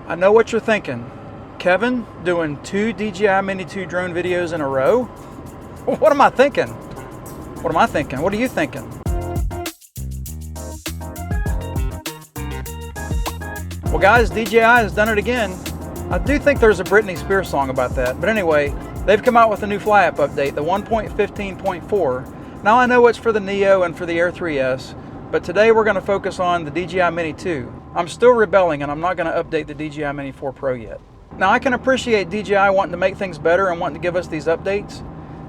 I know what you're thinking. Kevin doing 2 DJI Mini 2 drone videos in a row? What am I thinking? What am I thinking? What are you thinking? Well guys, DJI has done it again. I do think there's a Britney Spears song about that, but anyway, they've come out with a new fly app update, the 1.15.4. Now I know it's for the Neo and for the Air 3S, but today we're going to focus on the DJI Mini 2. I'm still rebelling and I'm not going to update the DJI Mini 4 Pro yet. Now I can appreciate DJI wanting to make things better and wanting to give us these updates,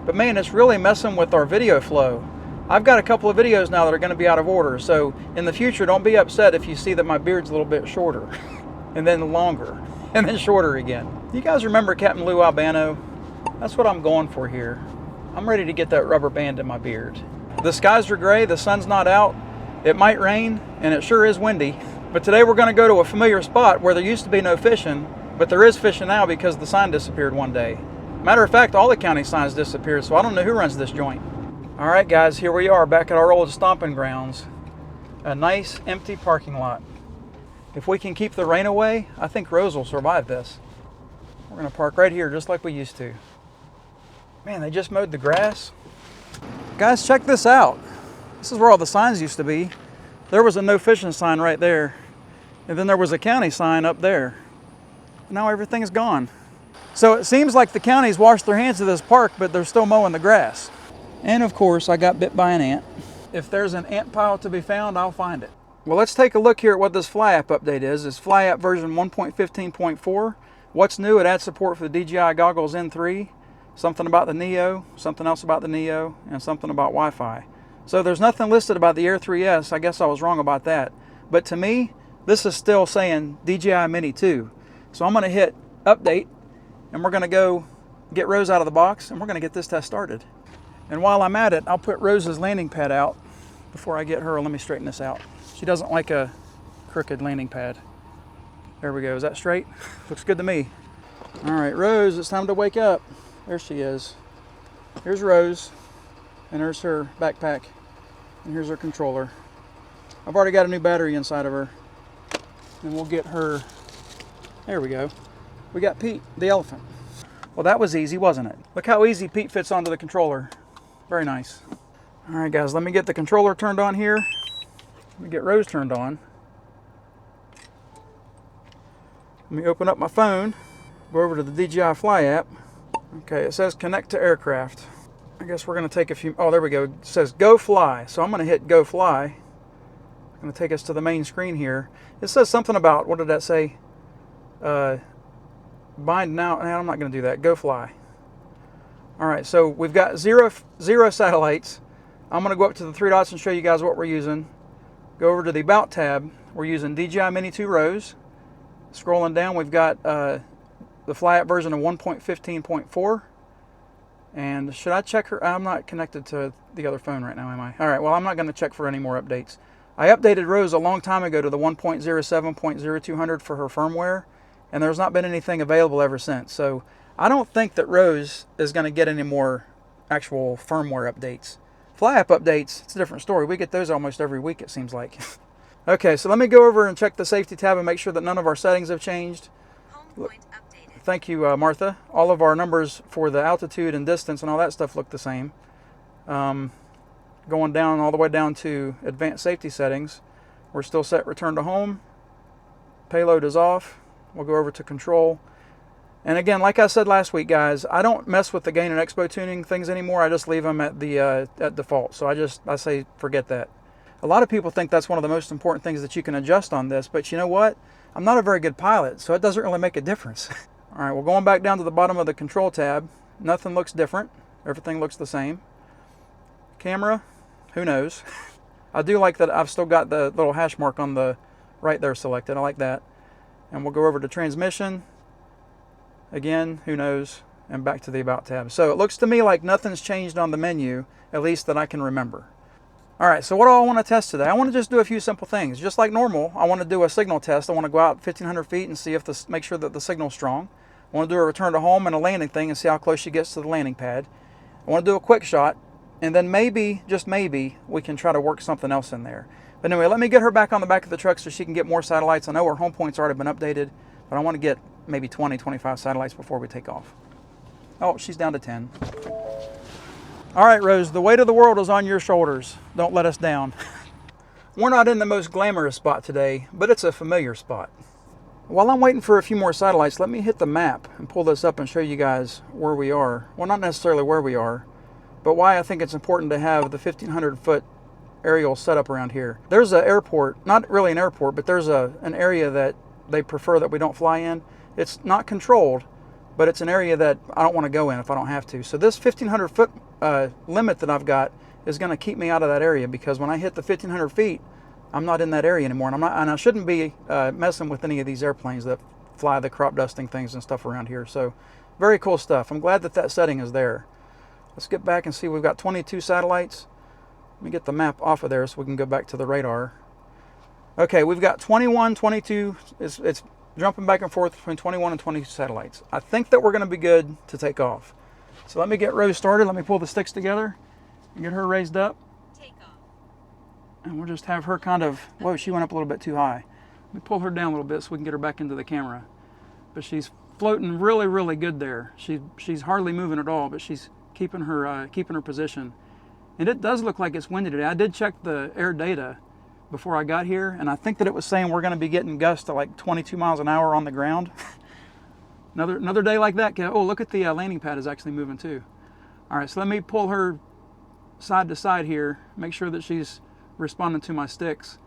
but man, it's really messing with our video flow. I've got a couple of videos now that are going to be out of order, so in the future don't be upset if you see that my beard's a little bit shorter, and then longer, and then shorter again. You guys remember Captain Lou Albano? That's what I'm going for here. I'm ready to get that rubber band in my beard. The skies are gray, the sun's not out, it might rain, and it sure is windy. But today we're going to go to a familiar spot where there used to be no fishing, but there is fishing now because the sign disappeared one day. Matter of fact, all the county signs disappeared, so I don't know who runs this joint. All right guys, here we are back at our old stomping grounds. A nice empty parking lot. If we can keep the rain away, I think Rose will survive this. We're going to park right here just like we used to. Man, they just mowed the grass. Guys, check this out. This is where all the signs used to be. There was a no fishing sign right there. And then there was a county sign up there. Now everything's gone. So it seems like the county's washed their hands of this park, but they're still mowing the grass. And of course, I got bit by an ant. If there's an ant pile to be found, I'll find it. Well, let's take a look here at what this fly app update is. It's fly app version 1.15.4. What's new? It adds support for the DJI goggles N3, something about the Neo, something else about the Neo, and something about Wi-Fi. So there's nothing listed about the Air 3S. I guess I was wrong about that. But to me, this is still saying DJI Mini 2. So I'm going to hit update, and we're going to go get Rose out of the box, and we're going to get this test started. And while I'm at it, I'll put Rose's landing pad out before I get her. Let me straighten this out. She doesn't like a crooked landing pad. There we go. Is that straight? Looks good to me. All right, Rose, it's time to wake up. There she is. Here's Rose, and there's her backpack, and here's her controller. I've already got a new battery inside of her, and we'll get her. There we go. We got Pete, the elephant. Well, that was easy, wasn't it? Look how easy Pete fits onto the controller. Very nice. All right, guys, let me get the controller turned on here. Let me get Rose turned on. Let me open up my phone, go over to the DJI Fly app. Okay, it says connect to aircraft. I guess we're going to take a few. Oh, there we go. It says go fly. So I'm going to hit go fly. It's going to take us to the main screen here. It says something about, what did that say? Bind now. I'm not going to do that. Go fly. All right, so we've got zero satellites. I'm going to go up to the 3 dots and show you guys what we're using. Go over to the About tab. We're using DJI Mini 2 Rose. Scrolling down, we've got the fly app version of 1.15.4. And should I check her? I'm not connected to the other phone right now, am I? All right, well, I'm not going to check for any more updates. I updated Rose a long time ago to the 1.07.0200 for her firmware, and there's not been anything available ever since. So I don't think that Rose is going to get any more actual firmware updates. Fly app updates, it's a different story. We get those almost every week, it seems like. Okay, so let me go over and check the safety tab and make sure that none of our settings have changed. Home point updated. Thank you, Martha. All of our numbers for the altitude and distance and all that stuff look the same. Going down all the way down to advanced safety settings, we're still set return to home. Payload is off. We'll go over to control. And again, like I said last week, guys, I don't mess with the gain and expo tuning things anymore. I just leave them at the at default. So I say forget that. A lot of people think that's one of the most important things that you can adjust on this, but you know what? I'm not a very good pilot, so it doesn't really make a difference. All right, well, going back down to the bottom of the control tab, nothing looks different. Everything looks the same. Camera, who knows? I do like that I've still got the little hash mark on the right there selected. I like that. And we'll go over to transmission. Again, who knows? And back to the About tab. So it looks to me like nothing's changed on the menu, at least that I can remember. All right, so what do I want to test today? I want to just do a few simple things. Just like normal, I want to do a signal test. I want to go out 1,500 feet and see if make sure that the signal's strong. I want to do a return to home and a landing thing and see how close she gets to the landing pad. I want to do a quick shot, and then maybe, just maybe, we can try to work something else in there. But anyway, let me get her back on the back of the truck so she can get more satellites. I know her home point's already been updated, but I want to get maybe 20, 25 satellites before we take off. Oh, she's down to 10. All right, Rose, the weight of the world is on your shoulders. Don't let us down. We're not in the most glamorous spot today, but it's a familiar spot. While I'm waiting for a few more satellites, let me hit the map and pull this up and show you guys where we are. Well, not necessarily where we are, but why I think it's important to have the 1,500-foot aerial setup around here. There's an airport, not really an airport, but there's an area that they prefer that we don't fly in. It's not controlled, but it's an area that I don't want to go in if I don't have to. So this 1,500-foot limit that I've got is going to keep me out of that area, because when I hit the 1,500 feet, I'm not in that area anymore, and I shouldn't be messing with any of these airplanes that fly the crop dusting things and stuff around here. So very cool stuff. I'm glad that that setting is there. Let's get back and see. We've got 22 satellites. Let me get the map off of there so we can go back to the radar. Okay, we've got 21, 22. It's jumping back and forth between 21 and 22 satellites. I think that we're going to be good to take off. So let me get Rose started. Let me pull the sticks together and get her raised up. And we'll just have her kind of, whoa, she went up a little bit too high. Let me pull her down a little bit so we can get her back into the camera. But she's floating really, really good there. She's hardly moving at all, but she's keeping her position. And it does look like it's windy today. I did check the air data before I got here, and I think that it was saying we're going to be getting gusts to like 22 miles an hour on the ground. Another day like that. Oh, look at the landing pad is actually moving too. All right, so let me pull her side to side here, make sure that she's responding to my sticks.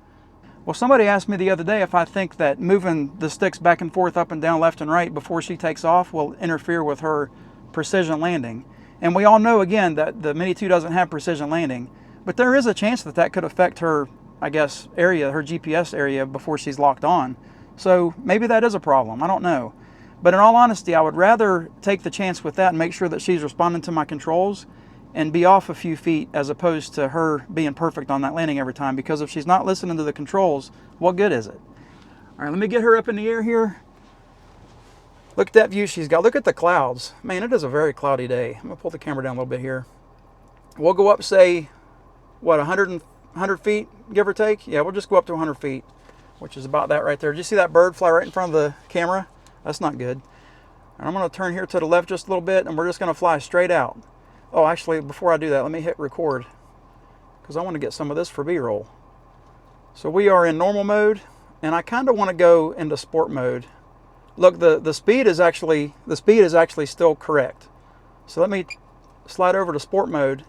Well, somebody asked me the other day if I think that moving the sticks back and forth, up and down, left and right before she takes off will interfere with her precision landing. And we all know, again, that the Mini 2 doesn't have precision landing, but there is a chance that that could affect her, I guess, area, her GPS area before she's locked on. So maybe that is a problem. I don't know. But in all honesty, I would rather take the chance with that and make sure that she's responding to my controls and be off a few feet, as opposed to her being perfect on that landing every time, because if she's not listening to the controls, what good is it? All right, let me get her up in the air here. Look at that view she's got. Look at the clouds. Man, it is a very cloudy day. I'm gonna pull the camera down a little bit here. We'll go up, say, what, 100 feet, give or take? Yeah, we'll just go up to 100 feet, which is about that right there. Did you see that bird fly right in front of the camera? That's not good. And I'm gonna turn here to the left just a little bit, and we're just gonna fly straight out. Oh, actually, before I do that, let me hit record, because I want to get some of this for B-roll. So we are in normal mode, and I kind of want to go into sport mode. Look, the speed is actually still correct. So let me slide over to sport mode,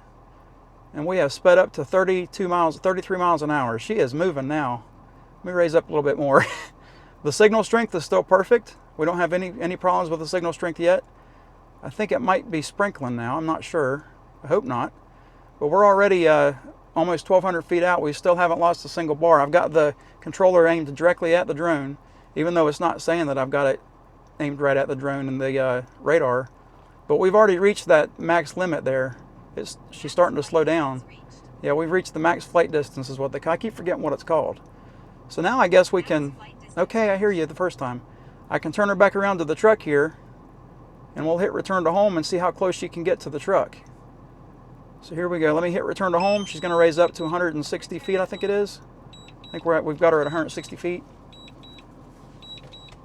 and we have sped up to 33 miles an hour. She is moving now. Let me raise up a little bit more. The signal strength is still perfect. We don't have any problems with the signal strength yet. I think it might be sprinkling now. I'm not sure. I hope not. But we're already almost 1,200 feet out. We still haven't lost a single bar. I've got the controller aimed directly at the drone, even though it's not saying that I've got it aimed right at the drone and the radar. But we've already reached that max limit there. She's starting to slow down. Yeah, we've reached the max flight distance is what I keep forgetting what it's called. So now I guess we can, okay, I hear you the first time. I can turn her back around to the truck here, and we'll hit return to home and see how close she can get to the truck. So here we go. Let me hit return to home. She's going to raise up to 160 feet, I think it is. I think we've got her at 160 feet.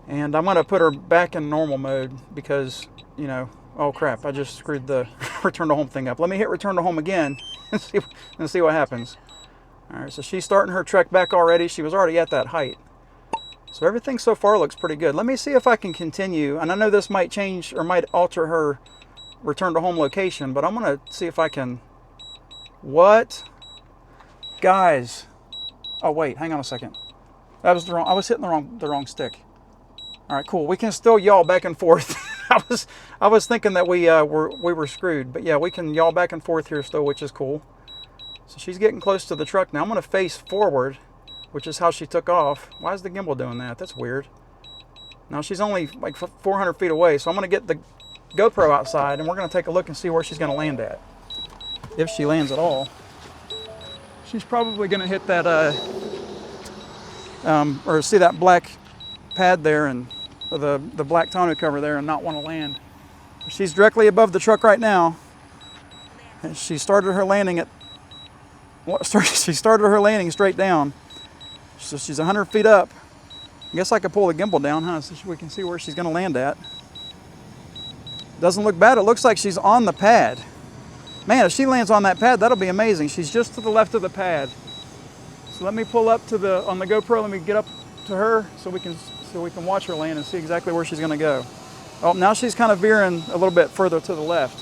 And I'm going to put her back in normal mode because, you know, oh crap, I just screwed the return to home thing up. Let me hit return to home again and see what happens. All right, so she's starting her trek back already. She was already at that height. So everything so far looks pretty good. Let me see if I can continue. And I know this might change or might alter her return to home location, but I'm going to see if I can. What? Guys. Oh, wait, hang on a second. That was the wrong, I was hitting the wrong stick. All right, cool. We can still yaw back and forth. I was thinking that we were screwed, but yeah, we can yaw back and forth here still, which is cool. So she's getting close to the truck now. I'm going to face forward, which is how she took off. Why is the gimbal doing that? That's weird. Now she's only like 400 feet away, so I'm going to get the GoPro outside, and we're going to take a look and see where she's going to land at. If she lands at all. She's probably going to hit that, or see that black pad there, and the black tonneau cover there, and not want to land. She's directly above the truck right now. And she started her landing straight down. So she's 100 feet up. guess I could pull the gimbal down, huh, so we can see where she's gonna land at. Doesn't look bad. It looks like she's on the pad. Man, if she lands on that pad, that'll be amazing. She's just to the left of the pad. So let me pull up to on the GoPro. Let me get up to her so we can watch her land and see exactly where she's gonna go. Oh, now she's kind of veering a little bit further to the left.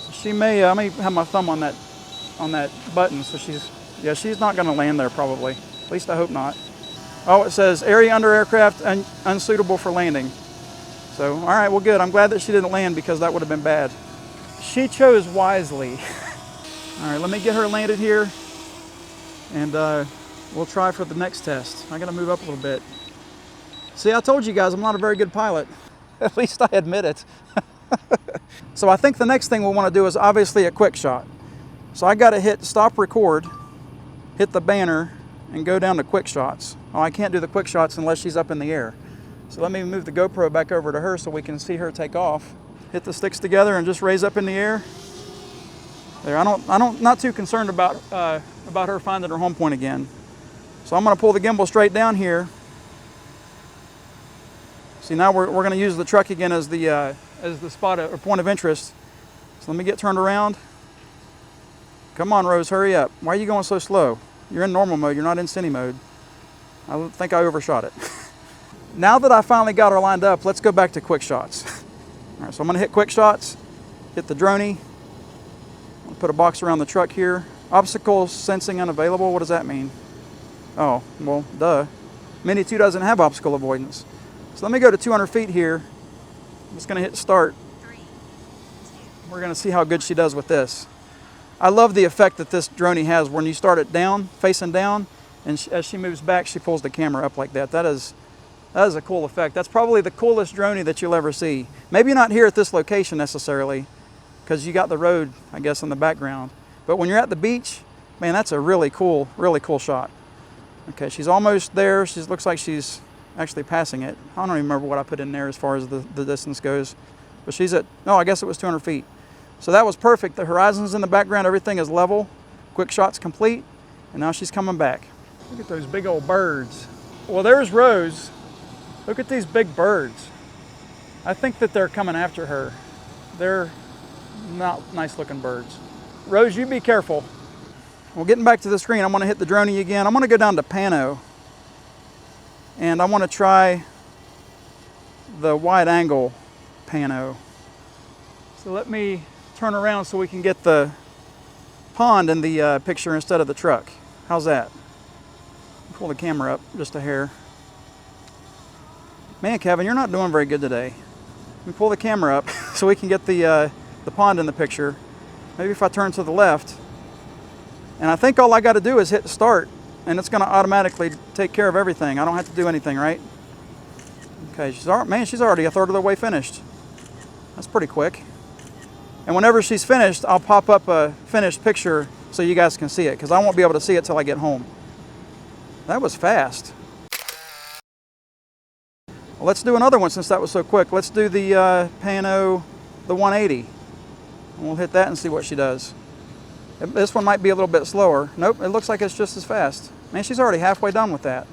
So she may, I may have my thumb on that button. So she's not gonna land there probably. At least I hope not. Oh, it says area under aircraft unsuitable for landing. So, all right, well, good. I'm glad that she didn't land because that would have been bad. She chose wisely. All right, let me get her landed here, and we'll try for the next test. I gotta move up a little bit. See, I told you guys I'm not a very good pilot. At least I admit it. So I think the next thing we'll want to do is obviously a quick shot. So I gotta hit stop record, hit the banner, and go down to quick shots. Oh, I can't do the quick shots unless she's up in the air. So let me move the GoPro back over to her so we can see her take off. Hit the sticks together and just raise up in the air. There, not too concerned about her finding her home point again. So I'm gonna pull the gimbal straight down here. See, now we're gonna use the truck again as the spot or point of interest. So let me get turned around. Come on, Rose, hurry up. Why are you going so slow? You're in normal mode, you're not in cine mode. I think I overshot it. Now that I finally got her lined up, let's go back to quick shots. All right, so I'm gonna hit quick shots, hit the droney. I'll put a box around the truck here. Obstacle sensing unavailable, what does that mean? Oh, well, duh. Mini 2 doesn't have obstacle avoidance. So let me go to 200 feet here. I'm just gonna hit start. We're gonna see how good she does with this. I love the effect that this droney has when you start it down, facing down, and as she moves back, she pulls the camera up like that. That is a cool effect. That's probably the coolest droney that you'll ever see. Maybe not here at this location necessarily, because you got the road, I guess, in the background. But when you're at the beach, man, that's a really cool shot. Okay, she's almost there. She looks like she's actually passing it. I don't even remember what I put in there as far as the distance goes. But she's at, no, I guess it was 200 feet. So that was perfect. The horizon's in the background, everything is level. Quick shot's complete, and now she's coming back. Look at those big old birds. Well, there's Rose. Look at these big birds. I think that they're coming after her. They're not nice looking birds. Rose, you be careful. Well, getting back to the screen, I'm gonna hit the droney again. I'm gonna go down to pano. And I wanna try the wide angle pano. So let me turn around so we can get the pond in the picture instead of the truck. How's that? Pull the camera up just a hair. Man, Kevin, you're not doing very good today. Let me pull the camera up so we can get the pond in the picture. Maybe if I turn to the left. And I think all I got to do is hit start, and it's going to automatically take care of everything. I don't have to do anything, right? Okay, she's already a third of the way finished. That's pretty quick. And whenever she's finished, I'll pop up a finished picture so you guys can see it, because I won't be able to see it till I get home. That was fast. Well, let's do another one since that was so quick. Let's do the pano, the 180. And we'll hit that and see what she does. This one might be a little bit slower. Nope, it looks like it's just as fast. Man, she's already halfway done with that.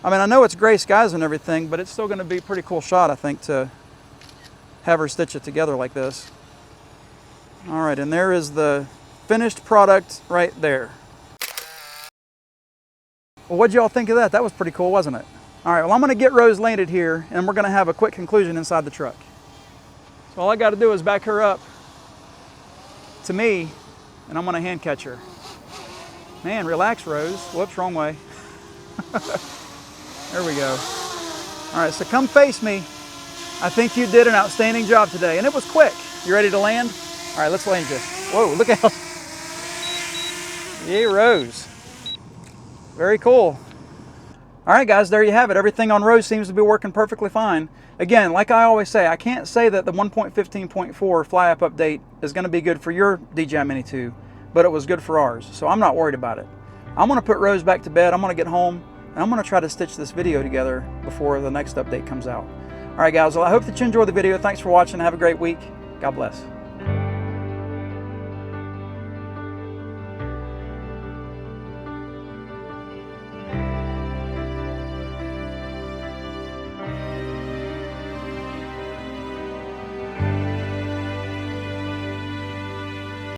I mean, I know it's gray skies and everything, but it's still going to be a pretty cool shot, I think, to have her stitch it together like this. All right, and there is the finished product right there. Well, what'd y'all think of that? That was pretty cool, wasn't it? All right, well, I'm going to get Rose landed here, and we're going to have a quick conclusion inside the truck. So all I got to do is back her up to me, and I'm going to hand catch her. Man, relax, Rose. Whoops, wrong way. There we go. All right, so come face me. I think you did an outstanding job today, and it was quick. You ready to land? All right, let's land you. Whoa, look out. Yay, Rose. Very cool. All right, guys, there you have it. Everything on Rose seems to be working perfectly fine. Again, like I always say, I can't say that the 1.15.4 fly-up update is going to be good for your DJI Mini 2, but it was good for ours, so I'm not worried about it. I'm going to put Rose back to bed. I'm going to get home, and I'm going to try to stitch this video together before the next update comes out. All right, guys, well, I hope that you enjoyed the video. Thanks for watching. Have a great week. God bless.